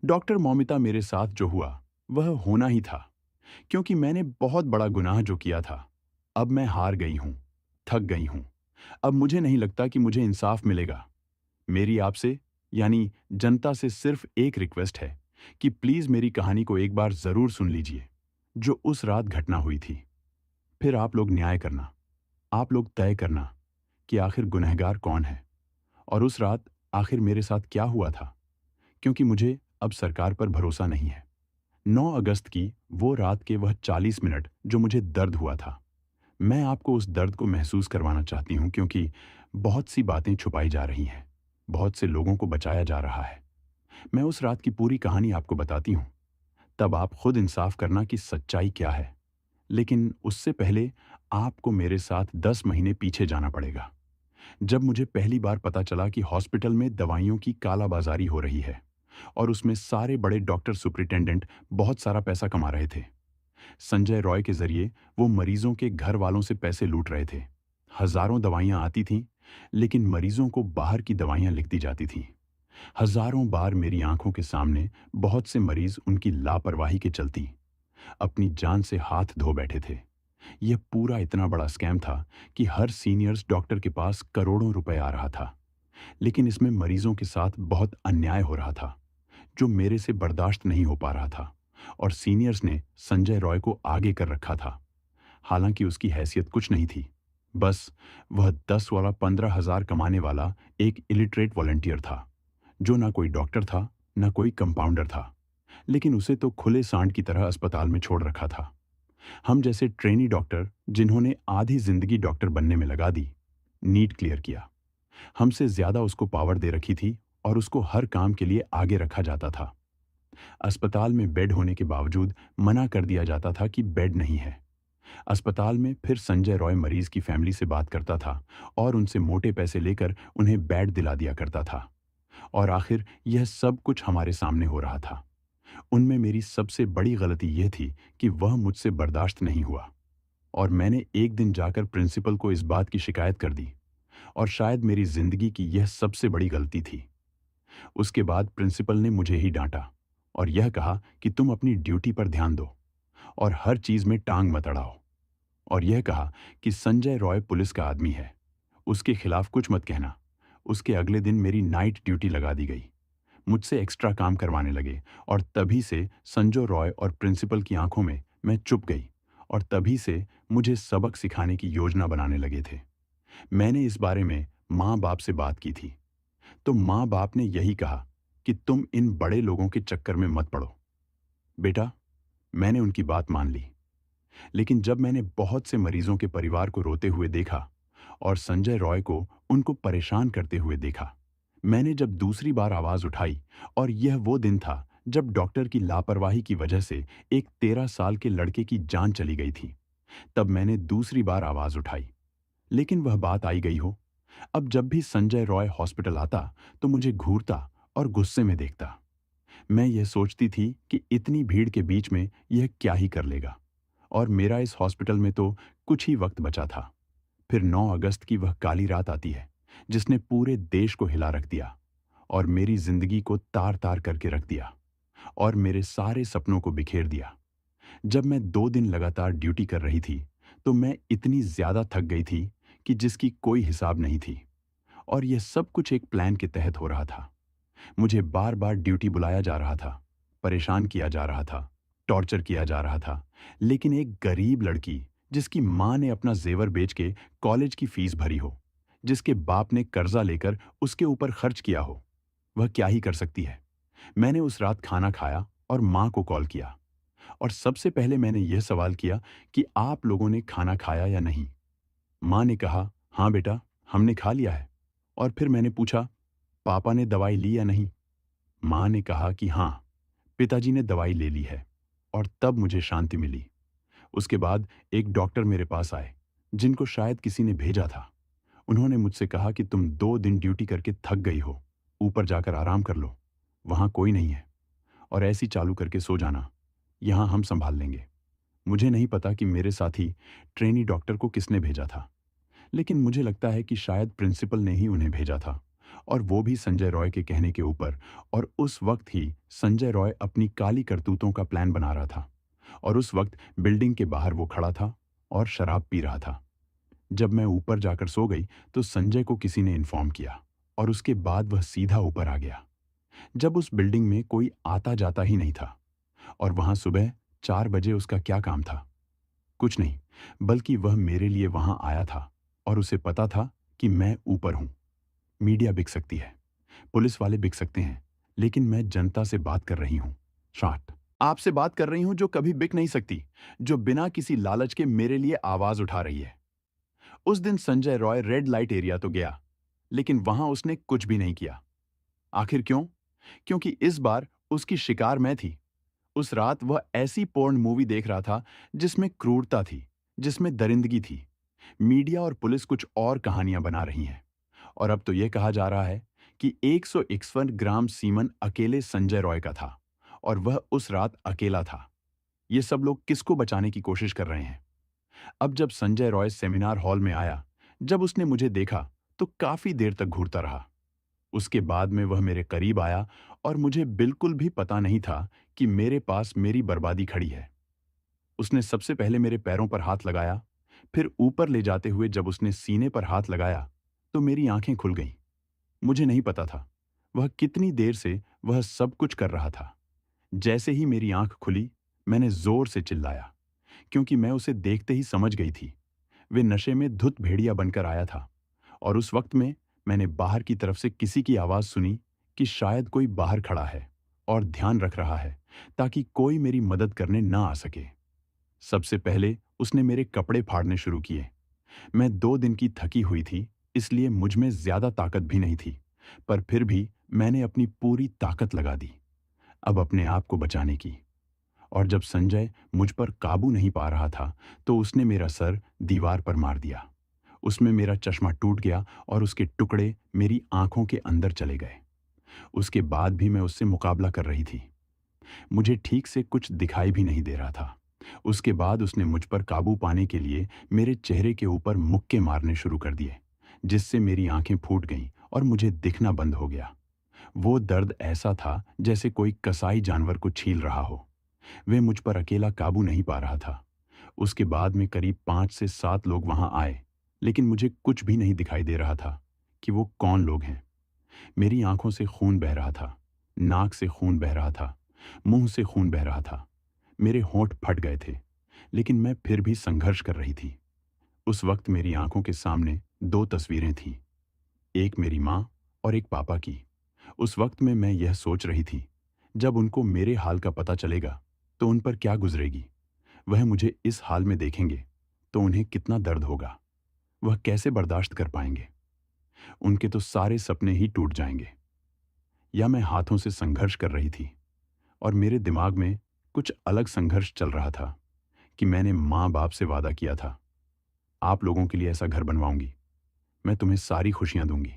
Doctor Moumita मेरे साथ जो हुआ वह होना ही था, क्योंकि मैंने बहुत बड़ा गुनाह जो किया था। अब मैं हार गई हूँ, थक गई हूँ। अब मुझे नहीं लगता कि मुझे इंसाफ मिलेगा। मेरी आपसे यानी जनता से सिर्फ एक रिक्वेस्ट है कि प्लीज मेरी कहानी को एक बार जरूर सुन लीजिए। जो उस रात घटना हुई थी, फिर आप लोग न्याय करना, आप लोग तय करना कि आखिर गुनहगार कौन है और उस रात आखिर मेरे साथ क्या हुआ था, क्योंकि मुझे अब सरकार पर भरोसा नहीं है। 9 अगस्त की वो रात के वह 40 मिनट जो मुझे दर्द हुआ था, मैं आपको उस दर्द को महसूस करवाना चाहती हूँ, क्योंकि बहुत सी बातें छुपाई जा रही हैं, बहुत से लोगों को बचाया जा रहा है। मैं उस रात की पूरी कहानी आपको बताती हूँ, तब आप खुद इंसाफ करना कि सच्चाई क्या है। लेकिन उससे पहले आपको मेरे साथ 10 महीने पीछे जाना पड़ेगा, जब मुझे पहली बार पता चला कि हॉस्पिटल में दवाइयों की कालाबाजारी हो रही है और उसमें सारे बड़े डॉक्टर सुपरिटेंडेंट बहुत सारा पैसा कमा रहे थे। संजय रॉय के जरिए वो मरीजों के घर वालों से पैसे लूट रहे थे। हजारों दवाइयां आती थीं, लेकिन मरीजों को बाहर की दवाइयां लिख दी जाती थीं। हजारों बार मेरी आंखों के सामने बहुत से मरीज उनकी लापरवाही के चलती अपनी जान से हाथ धो बैठे थे। यह पूरा इतना बड़ा स्कैम था कि हर सीनियर्स डॉक्टर के पास करोड़ों रुपए आ रहा था, लेकिन इसमें मरीजों के साथ बहुत अन्याय हो रहा था, जो मेरे से बर्दाश्त नहीं हो पा रहा था। और सीनियर्स ने संजय रॉय को आगे कर रखा था, हालांकि उसकी हैसियत कुछ नहीं थी। बस वह 10 वाला 15,000 कमाने वाला एक इलिटरेट वॉलंटियर था, जो ना कोई डॉक्टर था, ना कोई कंपाउंडर था, लेकिन उसे तो खुले सांड की तरह अस्पताल में छोड़ रखा था। हम जैसे ट्रेनी डॉक्टर, जिन्होंने आधी जिंदगी डॉक्टर बनने में लगा दी, नीट क्लियर किया, हमसे ज्यादा उसको पावर दे रखी थी और उसको हर काम के लिए आगे रखा जाता था। अस्पताल में बेड होने के बावजूद मना कर दिया जाता था कि बेड नहीं है। अस्पताल में फिर संजय रॉय मरीज की फैमिली से बात करता था और उनसे मोटे पैसे लेकर उन्हें बेड दिला दिया करता था। और आखिर यह सब कुछ हमारे सामने हो रहा था। उनमें मेरी सबसे बड़ी गलती यह थी कि वह मुझसे बर्दाश्त नहीं हुआ और मैंने एक दिन जाकर प्रिंसिपल को इस बात की शिकायत कर दी। और शायद मेरी जिंदगी की यह सबसे बड़ी गलती थी। उसके बाद प्रिंसिपल ने मुझे ही डांटा और यह कहा कि तुम अपनी ड्यूटी पर ध्यान दो और हर चीज में टांग मत अड़ाओ। और यह कहा कि संजय रॉय पुलिस का आदमी है, उसके खिलाफ कुछ मत कहना। उसके अगले दिन मेरी नाइट ड्यूटी लगा दी गई, मुझसे एक्स्ट्रा काम करवाने लगे और तभी से संजय रॉय और प्रिंसिपल की आंखों में मैं चुप गई और तभी से मुझे सबक सिखाने की योजना बनाने लगे थे। मैंने इस बारे में माँ बाप से बात की थी, तो माँ बाप ने यही कहा कि तुम इन बड़े लोगों के चक्कर में मत पड़ो। बेटा, मैंने उनकी बात मान ली, लेकिन जब मैंने बहुत से मरीजों के परिवार को रोते हुए देखा और संजय रॉय को उनको परेशान करते हुए देखा, मैंने जब दूसरी बार आवाज उठाई और यह वो दिन था जब डॉक्टर की लापरवाही की वजह से एक 13 साल के लड़के की जान चली गई थी, तब मैंने दूसरी बार आवाज उठाई। लेकिन वह बात आई गई हो। अब जब भी संजय रॉय हॉस्पिटल आता तो मुझे घूरता और गुस्से में देखता। मैं यह सोचती थी कि इतनी भीड़ के बीच में यह क्या ही कर लेगा, और मेरा इस हॉस्पिटल में तो कुछ ही वक्त बचा था। फिर 9 अगस्त की वह काली रात आती है, जिसने पूरे देश को हिला रख दिया और मेरी जिंदगी को तार तार करके रख दिया और मेरे सारे सपनों को बिखेर दिया। जब मैं 2 दिन लगातार ड्यूटी कर रही थी, तो मैं इतनी ज्यादा थक गई थी कि जिसकी कोई हिसाब नहीं थी। और यह सब कुछ एक प्लान के तहत हो रहा था। मुझे बार बार ड्यूटी बुलाया जा रहा था, परेशान किया जा रहा था, टॉर्चर किया जा रहा था। लेकिन एक गरीब लड़की, जिसकी माँ ने अपना जेवर बेच के कॉलेज की फीस भरी हो, जिसके बाप ने कर्जा लेकर उसके ऊपर खर्च किया हो, वह क्या ही कर सकती है। मैंने उस रात खाना खाया और माँ को कॉल किया और सबसे पहले मैंने यह सवाल किया कि आप लोगों ने खाना खाया या नहीं। माँ ने कहा, हाँ बेटा, हमने खा लिया है। और फिर मैंने पूछा, पापा ने दवाई ली या नहीं। माँ ने कहा कि हाँ, पिताजी ने दवाई ले ली है। और तब मुझे शांति मिली। उसके बाद एक डॉक्टर मेरे पास आए, जिनको शायद किसी ने भेजा था। उन्होंने मुझसे कहा कि तुम 2 दिन ड्यूटी करके थक गई हो, ऊपर जाकर आराम कर लो, वहां कोई नहीं है, और ऐसी चालू करके सो जाना, यहाँ हम संभाल लेंगे। मुझे नहीं पता कि मेरे साथी ट्रेनी डॉक्टर को किसने भेजा था, लेकिन मुझे लगता है कि शायद प्रिंसिपल ने ही उन्हें भेजा था और वो भी संजय रॉय के कहने के ऊपर। और उस वक्त ही संजय रॉय अपनी काली करतूतों का प्लान बना रहा था। और उस वक्त बिल्डिंग के बाहर वो खड़ा था और शराब पी रहा था। जब मैं ऊपर जाकर सो गई तो संजय को किसी ने इन्फॉर्म किया और उसके बाद वह सीधा ऊपर आ गया। जब उस बिल्डिंग में कोई आता जाता ही नहीं था और वहां सुबह 4 बजे उसका क्या काम था? कुछ नहीं, बल्कि वह मेरे लिए वहां आया था और उसे पता था कि मैं ऊपर हूं। मीडिया बिक सकती है, पुलिस वाले बिक सकते हैं, लेकिन मैं जनता से बात कर रही हूं। शांत, आपसे बात कर रही हूं जो कभी बिक नहीं सकती, जो बिना किसी लालच के मेरे लिए आवाज उठा रही है। उस दिन Sanjay Roy red light area तो गया, लेकिन वहां उसने कुछ भी नहीं किया। आखिर क्यों? क्योंकि इस बार उसकी शिकार मैं थी। उस रात वह ऐसी पोर्न मूवी देख रहा था जिसमें क्रूरता थी, जिसमें दरिंदगी थी। मीडिया और पुलिस कुछ और कहानियां बना रही हैं। और अब तो यह कहा जा रहा है कि 161 ग्राम सीमन अकेले संजय रॉय का था और वह उस रात अकेला था। ये सब लोग किसको बचाने की कोशिश कर रहे हैं? अब जब संजय रॉय सेमिनार हॉल में आया, जब उसने मुझे देखा तो काफी देर तक घूरता रहा। उसके बाद में वह मेरे करीब आया और मुझे बिल्कुल भी पता नहीं था कि मेरे पास मेरी बर्बादी खड़ी है। उसने सबसे पहले मेरे पैरों पर हाथ लगाया, फिर ऊपर ले जाते हुए जब उसने सीने पर हाथ लगाया तो मेरी आंखें खुल गईं। मुझे नहीं पता था वह कितनी देर से वह सब कुछ कर रहा था। जैसे ही मेरी आंख खुली, मैंने जोर से चिल्लाया, क्योंकि मैं उसे देखते ही समझ गई थी। वे नशे में धुत भेड़िया बनकर आया था। और उस वक्त में मैंने बाहर की तरफ से किसी की आवाज सुनी कि शायद कोई बाहर खड़ा है और ध्यान रख रहा है ताकि कोई मेरी मदद करने ना आ सके। सबसे पहले उसने मेरे कपड़े फाड़ने शुरू किए। मैं 2 दिन की थकी हुई थी, इसलिए मुझ में ज्यादा ताकत भी नहीं थी, पर फिर भी मैंने अपनी पूरी ताकत लगा दी, अब अपने आप को बचाने की। और जब संजय मुझ पर काबू नहीं पा रहा था, तो उसने मेरा सर दीवार पर मार दिया। उसमें मेरा चश्मा टूट गया और उसके टुकड़े मेरी आंखों के अंदर चले गए। उसके बाद भी मैं उससे मुकाबला कर रही थी। मुझे ठीक से कुछ दिखाई भी नहीं दे रहा था। उसके बाद उसने मुझ पर काबू पाने के लिए मेरे चेहरे के ऊपर मुक्के मारने शुरू कर दिए, जिससे मेरी आंखें फूट गईं और मुझे दिखना बंद हो गया। वो दर्द ऐसा था जैसे कोई कसाई जानवर को छील रहा हो। वे मुझ पर अकेला काबू नहीं पा रहा था। उसके बाद में करीब 5 से 7 लोग वहां आए, लेकिन मुझे कुछ भी नहीं दिखाई दे रहा था कि वो कौन लोग हैं। मेरी आंखों से खून बह रहा था, नाक से खून बह रहा था, मुंह से खून बह रहा था। मेरे होंठ फट गए थे, लेकिन मैं फिर भी संघर्ष कर रही थी। उस वक्त मेरी आंखों के सामने 2 तस्वीरें थीं, एक मेरी माँ और एक पापा की। उस वक्त में मैं यह सोच रही थी, जब उनको मेरे हाल का पता चलेगा तो उन पर क्या गुजरेगी। वह मुझे इस हाल में देखेंगे तो उन्हें कितना दर्द होगा, वह कैसे बर्दाश्त कर पाएंगे। उनके तो सारे सपने ही टूट जाएंगे। या मैं हाथों से संघर्ष कर रही थी और मेरे दिमाग में कुछ अलग संघर्ष चल रहा था कि मैंने माँ बाप से वादा किया था, आप लोगों के लिए ऐसा घर बनवाऊंगी, मैं तुम्हें सारी खुशियां दूंगी।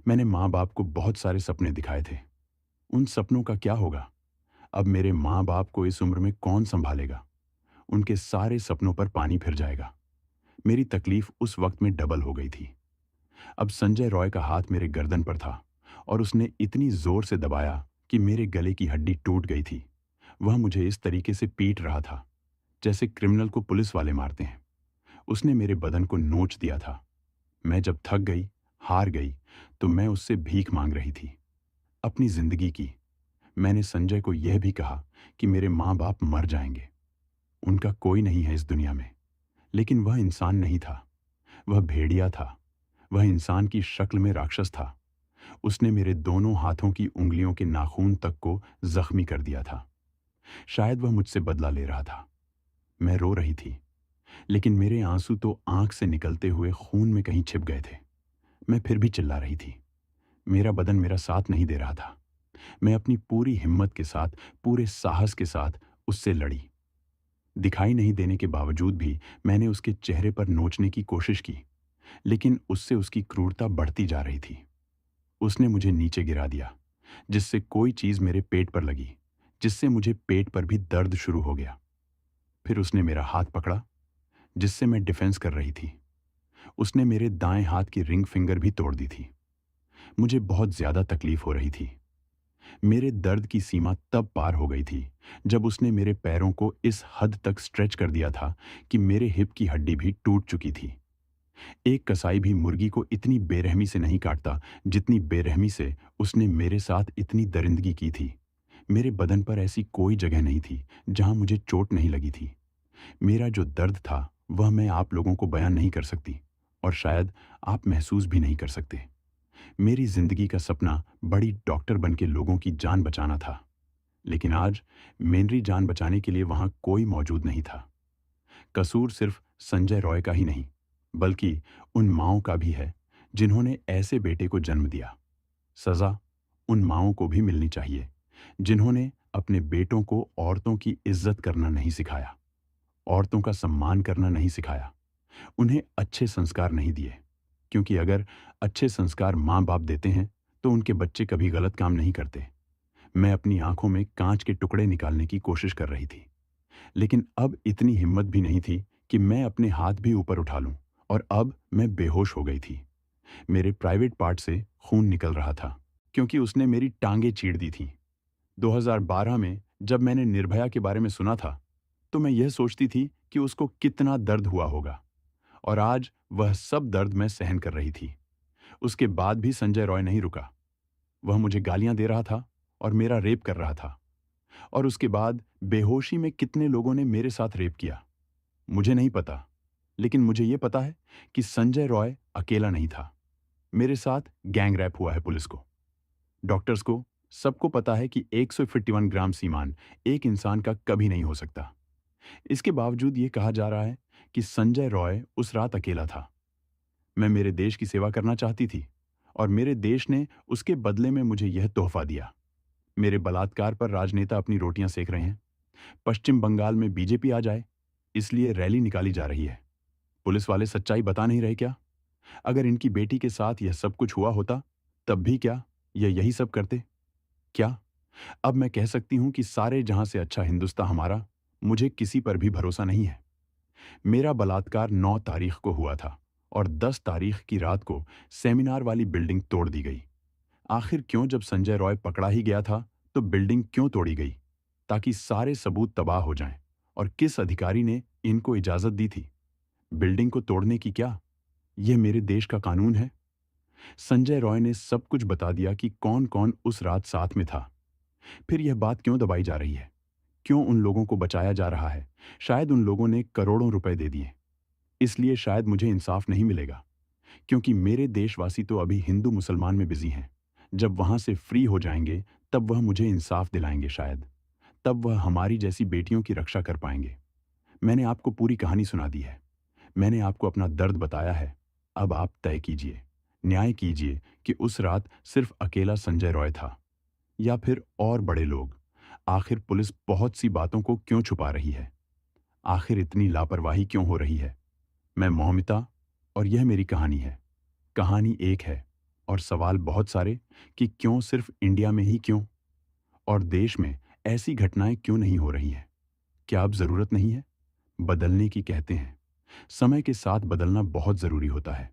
मैंने माँ बाप को बहुत सारे सपने दिखाए थे। उन सपनों का क्या होगा? अब मेरे माँ बाप को इस उम्र में कौन संभालेगा? उनके सारे सपनों पर पानी फिर जाएगा। मेरी तकलीफ उस वक्त में डबल हो गई थी। अब संजय रॉय का हाथ मेरे गर्दन पर था और उसने इतनी जोर से दबाया कि मेरे गले की हड्डी टूट गई थी। वह मुझे इस तरीके से पीट रहा था जैसे क्रिमिनल को पुलिस वाले मारते हैं। उसने मेरे बदन को नोच दिया था। मैं जब थक गई, हार गई, तो मैं उससे भीख मांग रही थी, अपनी जिंदगी की। मैंने संजय को यह भी कहा कि मेरे माँ बाप मर जाएंगे, उनका कोई नहीं है इस दुनिया में। लेकिन वह इंसान नहीं था, वह भेड़िया था। वह इंसान की शक्ल में राक्षस था। उसने मेरे दोनों हाथों की उंगलियों के नाखून तक को जख्मी कर दिया था। शायद वह मुझसे बदला ले रहा था। मैं रो रही थी, लेकिन मेरे आंसू तो आंख से निकलते हुए खून में कहीं छिप गए थे। मैं फिर भी चिल्ला रही थी। मेरा बदन मेरा साथ नहीं दे रहा था। मैं अपनी पूरी हिम्मत के साथ, पूरे साहस के साथ उससे लड़ी। दिखाई नहीं देने के बावजूद भी मैंने उसके चेहरे पर नोचने की कोशिश की, लेकिन उससे उसकी क्रूरता बढ़ती जा रही थी। उसने मुझे नीचे गिरा दिया, जिससे कोई चीज मेरे पेट पर लगी, जिससे मुझे पेट पर भी दर्द शुरू हो गया। फिर उसने मेरा हाथ पकड़ा, जिससे मैं डिफेंस कर रही थी। उसने मेरे दाएं हाथ की रिंग फिंगर भी तोड़ दी थी। मुझे बहुत ज़्यादा तकलीफ हो रही थी। मेरे दर्द की सीमा तब पार हो गई थी जब उसने मेरे पैरों को इस हद तक स्ट्रेच कर दिया था कि मेरे हिप की हड्डी भी टूट चुकी थी। एक कसाई भी मुर्गी को इतनी बेरहमी से नहीं काटता जितनी बेरहमी से उसने मेरे साथ इतनी दरिंदगी की थी। मेरे बदन पर ऐसी कोई जगह नहीं थी जहां मुझे चोट नहीं लगी थी। मेरा जो दर्द था वह मैं आप लोगों को बयान नहीं कर सकती, और शायद आप महसूस भी नहीं कर सकते। मेरी जिंदगी का सपना बड़ी डॉक्टर बन के लोगों की जान बचाना था, लेकिन आज मेरी जान बचाने के लिए वहां कोई मौजूद नहीं था। कसूर सिर्फ संजय रॉय का ही नहीं, बल्कि उन माँओं का भी है जिन्होंने ऐसे बेटे को जन्म दिया। सज़ा उन माँओं को भी मिलनी चाहिए जिन्होंने अपने बेटों को औरतों की इज्जत करना नहीं सिखाया, औरतों का सम्मान करना नहीं सिखाया, उन्हें अच्छे संस्कार नहीं दिए। क्योंकि अगर अच्छे संस्कार माँ बाप देते हैं तो उनके बच्चे कभी गलत काम नहीं करते। मैं अपनी आंखों में कांच के टुकड़े निकालने की कोशिश कर रही थी, लेकिन अब इतनी हिम्मत भी नहीं थी कि मैं अपने हाथ भी ऊपर उठा लूं, और अब मैं बेहोश हो गई थी। मेरे प्राइवेट पार्ट से खून निकल रहा था क्योंकि उसने मेरी टांगें चीर दी थीं। 2012 में जब मैंने निर्भया के बारे में सुना था तो मैं यह सोचती थी कि उसको कितना दर्द हुआ होगा, और आज वह सब दर्द मैं सहन कर रही थी। उसके बाद भी संजय रॉय नहीं रुका। वह मुझे गालियां दे रहा था और मेरा रेप कर रहा था। और उसके बाद बेहोशी में कितने लोगों ने मेरे साथ रेप किया मुझे नहीं पता, लेकिन मुझे यह पता है कि संजय रॉय अकेला नहीं था। मेरे साथ गैंग रैप हुआ है पुलिस को, डॉक्टर्स को, सबको पता है कि 151 ग्राम सीमान एक इंसान का कभी नहीं हो सकता। इसके बावजूद ये कहा जा रहा है कि संजय रॉय उस रात अकेला था। मैं मेरे देश की सेवा करना चाहती थी, और मेरे देश ने उसके बदले में मुझे यह तोहफा दिया। मेरे बलात्कार पर राजनेता अपनी रोटियां सेक रहे हैं। पश्चिम बंगाल में बीजेपी आ जाए, इसलिए रैली निकाली जा रही है। पुलिस वाले सच्चाई बता नहीं रहे क्या? अगर इनकी बेटी के साथ यह सब कुछ हुआ होता, तब भी क्या ये यही सब करते? क्या अब मैं कह सकती हूं कि सारे जहां से अच्छा हिंदुस्तान हमारा? मुझे किसी पर भी भरोसा नहीं है। मेरा बलात्कार 9 तारीख को हुआ था, और 10 तारीख की रात को सेमिनार वाली बिल्डिंग तोड़ दी गई। आखिर क्यों, जब संजय रॉय पकड़ा ही गया था तो बिल्डिंग क्यों तोड़ी गई? ताकि सारे सबूत तबाह हो जाएं। और किस अधिकारी ने इनको इजाजत दी थी बिल्डिंग को तोड़ने की? क्या यह मेरे देश का कानून है? संजय रॉय ने सब कुछ बता दिया कि कौन कौन उस रात साथ में था। फिर यह बात क्यों दबाई जा रही है? क्यों उन लोगों को बचाया जा रहा है? शायद उन लोगों ने करोड़ों रुपए दे दिए, इसलिए शायद मुझे इंसाफ नहीं मिलेगा। क्योंकि मेरे देशवासी तो अभी हिंदू मुसलमान में बिजी हैं। जब वहां से फ्री हो जाएंगे तब वह मुझे इंसाफ दिलाएंगे शायद। तब वह हमारी जैसी बेटियों की रक्षा कर पाएंगे। मैंने आपको पूरी कहानी सुना दी है। मैंने आपको अपना दर्द बताया है। अब आप तय कीजिए, न्याय कीजिए कि उस रात सिर्फ अकेला संजय रॉय था, या फिर और बड़े लोग। आखिर पुलिस बहुत सी बातों को क्यों छुपा रही है? आखिर इतनी लापरवाही क्यों हो रही है? मैं मौमिता, और यह मेरी कहानी है। कहानी एक है, और सवाल बहुत सारे कि क्यों सिर्फ इंडिया में ही क्यों, और देश में ऐसी घटनाएं क्यों नहीं हो रही हैं? क्या अब जरूरत नहीं है बदलने की? कहते हैं समय के साथ बदलना बहुत जरूरी होता है।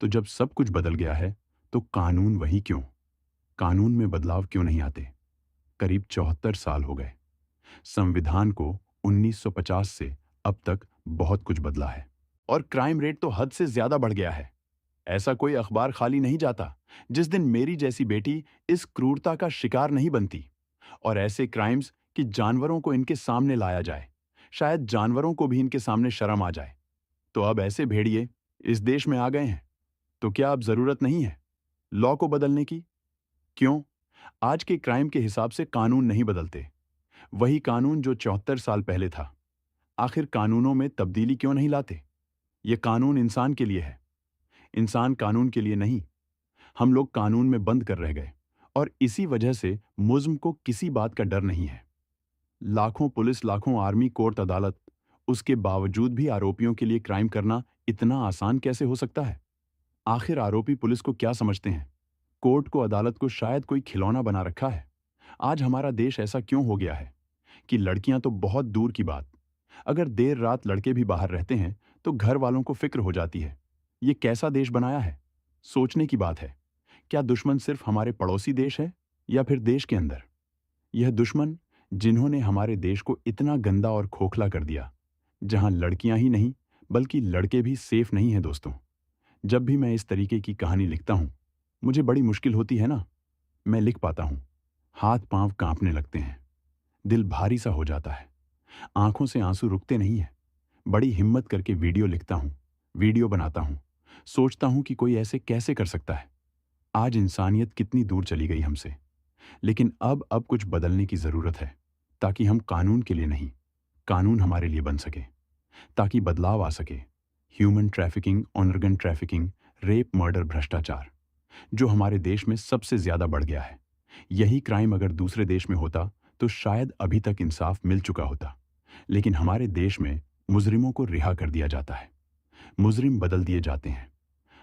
तो जब सब कुछ बदल गया है तो कानून वही क्यों? कानून में बदलाव क्यों नहीं आते? करीब 74 साल हो गए संविधान को। 1950 से अब तक बहुत कुछ बदला है, और क्राइम रेट तो हद से ज्यादा बढ़ गया है। ऐसा कोई अखबार खाली नहीं जाता जिस दिन मेरी जैसी बेटी इस क्रूरता का शिकार नहीं बनती। और ऐसे क्राइम्स कि जानवरों को इनके सामने लाया जाए, शायद जानवरों को भी इनके सामने शर्म आ जाए। तो अब ऐसे भेड़िए इस देश में आ गए हैं, तो क्या अब जरूरत नहीं है लॉ को बदलने की? क्यों आज के क्राइम के हिसाब से कानून नहीं बदलते? वही कानून जो 74 साल पहले था। आखिर कानूनों में तब्दीली क्यों नहीं लाते? ये कानून इंसान के लिए है, इंसान कानून के लिए नहीं। हम लोग कानून में बंद कर रह गए, और इसी वजह से मुज्म को किसी बात का डर नहीं है। लाखों पुलिस, लाखों आर्मी, कोर्ट, अदालत, उसके बावजूद भी आरोपियों के लिए क्राइम करना इतना आसान कैसे हो सकता है? आखिर आरोपी पुलिस को क्या समझते हैं? कोर्ट को, अदालत को शायद कोई खिलौना बना रखा है। आज हमारा देश ऐसा क्यों हो गया है कि लड़कियां तो बहुत दूर की बात, अगर देर रात लड़के भी बाहर रहते हैं तो घर वालों को फिक्र हो जाती है। ये कैसा देश बनाया है? सोचने की बात है। क्या दुश्मन सिर्फ हमारे पड़ोसी देश है या फिर देश के अंदर? यह दुश्मन जिन्होंने हमारे देश को इतना गंदा और खोखला कर दिया, जहां लड़कियां ही नहीं बल्कि लड़के भी सेफ नहीं हैं दोस्तों। जब भी मैं इस तरीके की कहानी लिखता हूं, मुझे बड़ी मुश्किल होती है ना। मैं लिख पाता हूं, हाथ पांव कांपने लगते हैं, दिल भारी सा हो जाता है, आंखों से आंसू रुकते नहीं है। बड़ी हिम्मत करके वीडियो लिखता हूं, वीडियो बनाता हूं, सोचता हूं कि कोई ऐसे कैसे कर सकता है। आज इंसानियत कितनी दूर चली गई हमसे। लेकिन अब कुछ बदलने की जरूरत है, ताकि हम कानून के लिए नहीं, कानून हमारे लिए बन सके, ताकि बदलाव आ सके। Human trafficking, organ trafficking, rape, murder, भ्रष्टाचार, जो हमारे देश में सबसे ज्यादा बढ़ गया है। यही क्राइम अगर दूसरे देश में होता तो शायद अभी तक इंसाफ मिल चुका होता। लेकिन हमारे देश में मुजरिमों को रिहा कर दिया जाता है, मुजरिम बदल दिए जाते हैं।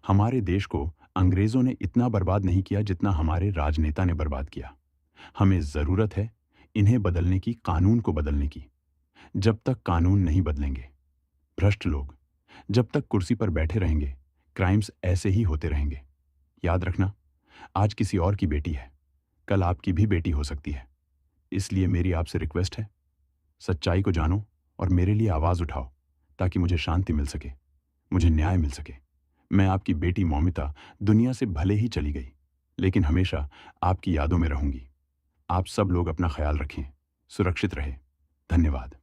हमारे देश को अंग्रेजों ने इतना बर्बाद नहीं किया जितना हमारे राजनेता ने बर्बाद किया। हमें जरूरत है इन्हें बदलने की, कानून को बदलने की। जब तक कानून नहीं बदलेंगे, भ्रष्ट लोग जब तक कुर्सी पर बैठे रहेंगे, क्राइम्स ऐसे ही होते रहेंगे। याद रखना, आज किसी और की बेटी है, कल आपकी भी बेटी हो सकती है। इसलिए मेरी आपसे रिक्वेस्ट है, सच्चाई को जानो और मेरे लिए आवाज उठाओ, ताकि मुझे शांति मिल सके, मुझे न्याय मिल सके। मैं आपकी बेटी मौमिता दुनिया से भले ही चली गई, लेकिन हमेशा आपकी यादों में रहूंगी। आप सब लोग अपना ख्याल रखें, सुरक्षित रहें। धन्यवाद।